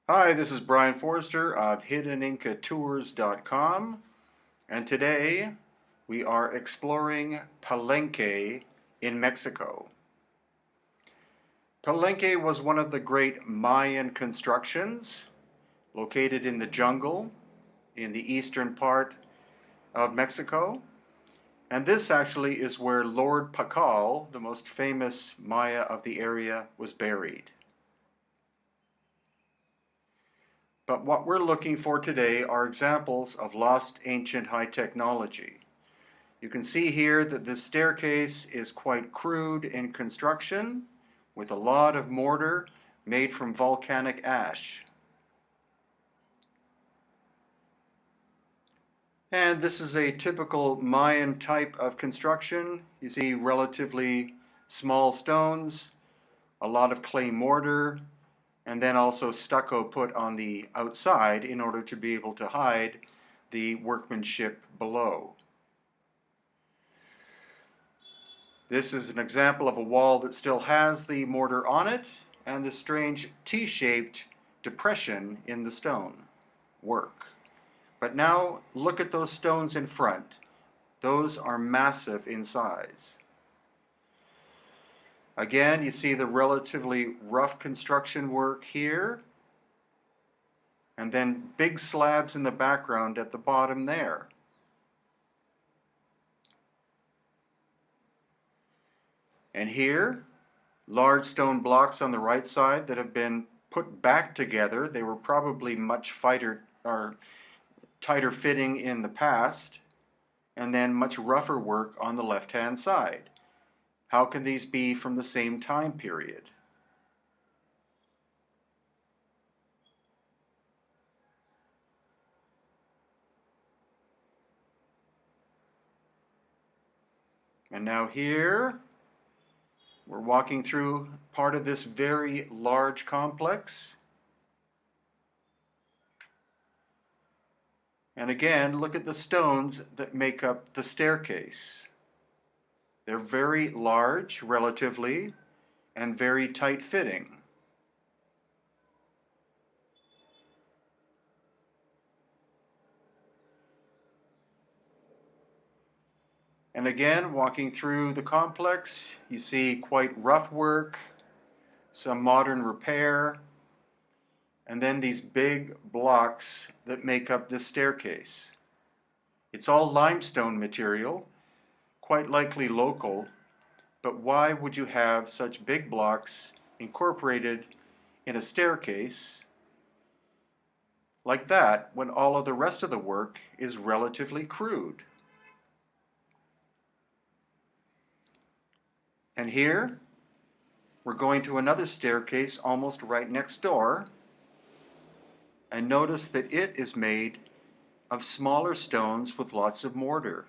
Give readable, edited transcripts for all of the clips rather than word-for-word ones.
Hi, this is Brian Forrester of HiddenIncaTours.com, and today we are exploring Palenque in Mexico. Palenque was one of the great Mayan constructions located in the jungle in the eastern part of Mexico, and this actually is where Lord Pakal, the most famous Maya of the area, was buried. But what we're looking for today are examples of lost ancient high technology. You can see here that this staircase is quite crude in construction, with a lot of mortar made from volcanic ash. And this is a typical Mayan type of construction. You see relatively small stones, a lot of clay mortar, and then also stucco put on the outside in order to be able to hide the workmanship below. This is an example of a wall that still has the mortar on it and the strange T-shaped depression in the stone work. But now look at those stones in front. Those are massive in size. Again, you see the relatively rough construction work here, and then big slabs in the background at the bottom there. And here, large stone blocks on the right side that have been put back together. They were probably much tighter fitting in the past, and then much rougher work on the left-hand side. How can these be from the same time period? And now here, we're walking through part of this very large complex. And again, look at the stones that make up the staircase. They're very large, relatively, and very tight-fitting. And again, walking through the complex, you see quite rough work, some modern repair, and then these big blocks that make up this staircase. It's all limestone material, quite likely local, but why would you have such big blocks incorporated in a staircase like that when all of the rest of the work is relatively crude? And here, we're going to another staircase almost right next door, and notice that it is made of smaller stones with lots of mortar.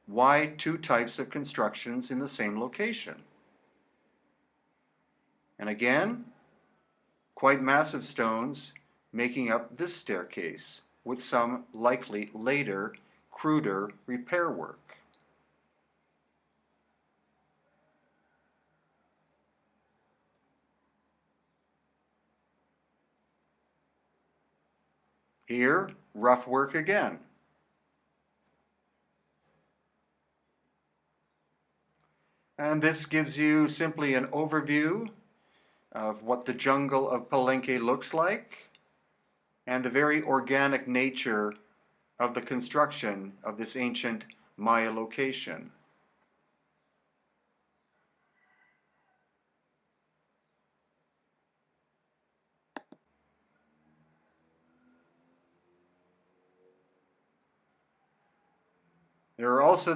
Why two types of constructions in the same location? And again, quite massive stones making up this staircase with some likely later, cruder repair work. Here, rough work again. And this gives you simply an overview of what the jungle of Palenque looks like and the very organic nature of the construction of this ancient Maya location. There are also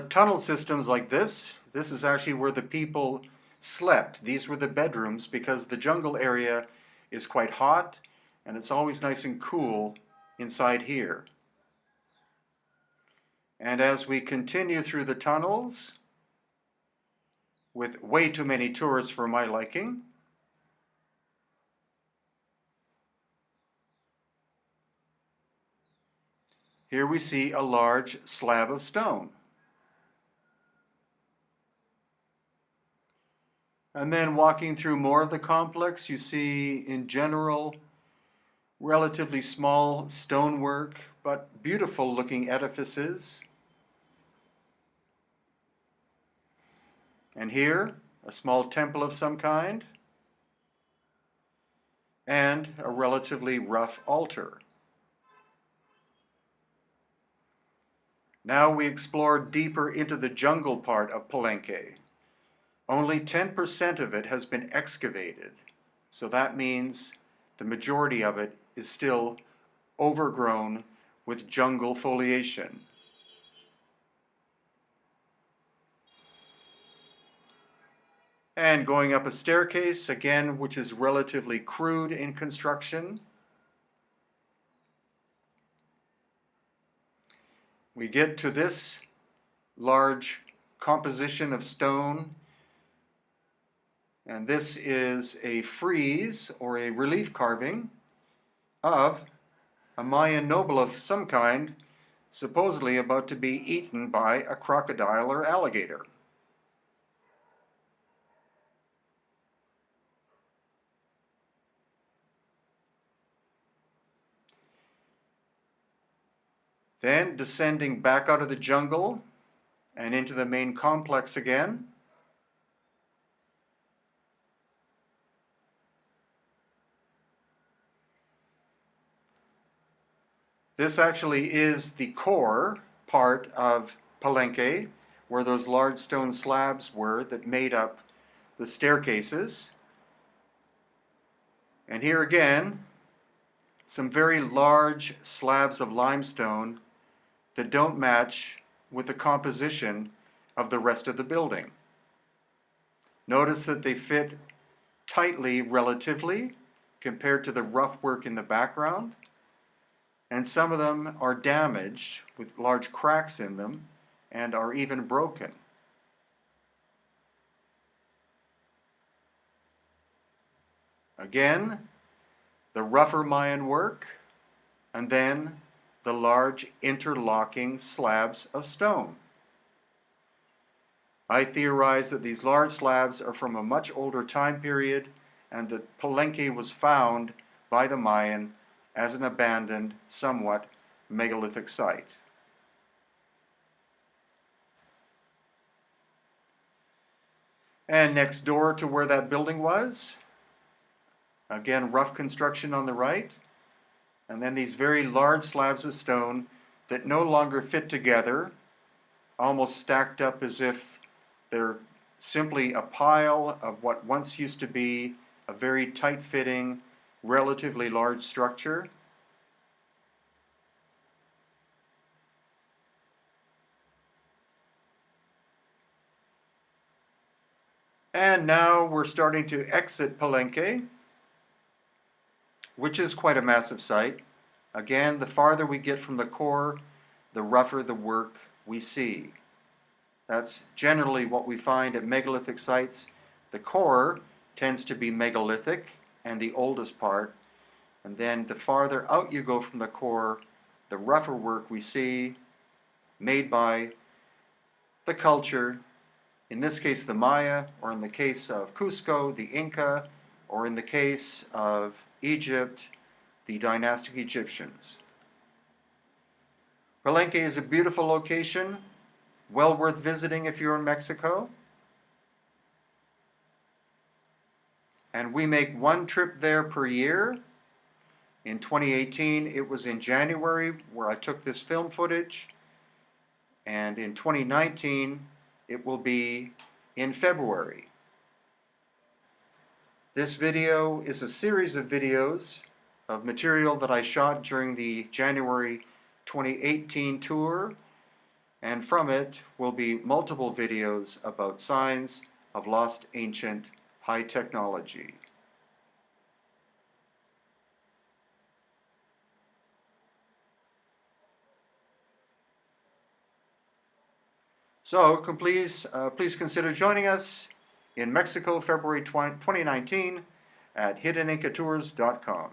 tunnel systems like this. This is actually where the people slept. These were the bedrooms because the jungle area is quite hot and it's always nice and cool inside here. And as we continue through the tunnels, with way too many tours for my liking, here we see a large slab of stone. And then walking through more of the complex, you see in general relatively small stonework, but beautiful looking edifices. And here, a small temple of some kind, and a relatively rough altar. Now we explore deeper into the jungle part of Palenque. Only 10% of it has been excavated, so that means the majority of it is still overgrown with jungle foliation. And going up a staircase, again, which is relatively crude in construction. We get to this large composition of stone, and this is a frieze or a relief carving of a Mayan noble of some kind, supposedly about to be eaten by a crocodile or alligator. Then descending back out of the jungle and into the main complex again. This actually is the core part of Palenque, where those large stone slabs were that made up the staircases. And here again, some very large slabs of limestone that don't match with the composition of the rest of the building. Notice that they fit tightly relatively compared to the rough work in the background, and some of them are damaged with large cracks in them and are even broken. Again, the rougher Mayan work, and then the large interlocking slabs of stone. I theorize that these large slabs are from a much older time period, and that Palenque was found by the Mayan as an abandoned, somewhat megalithic site. And next door to where that building was, again, rough construction on the right, and then these very large slabs of stone that no longer fit together, almost stacked up as if they're simply a pile of what once used to be a very tight-fitting, relatively large structure. And now we're starting to exit Palenque, which is quite a massive site. Again, the farther we get from the core, the rougher the work we see. That's generally what we find at megalithic sites. The core tends to be megalithic and the oldest part, and then the farther out you go from the core, the rougher work we see made by the culture, in this case the Maya, or in the case of Cusco, the Inca, or in the case of Egypt, the dynastic Egyptians. Palenque is a beautiful location, well worth visiting if you're in Mexico. And we make one trip there per year. In 2018, it was in January where I took this film footage. And in 2019, it will be in February. This video is a series of videos of material that I shot during the January 2018 tour, and from it will be multiple videos about signs of lost ancient high technology. So please consider joining us in Mexico, February 2019 at hiddenincatours.com.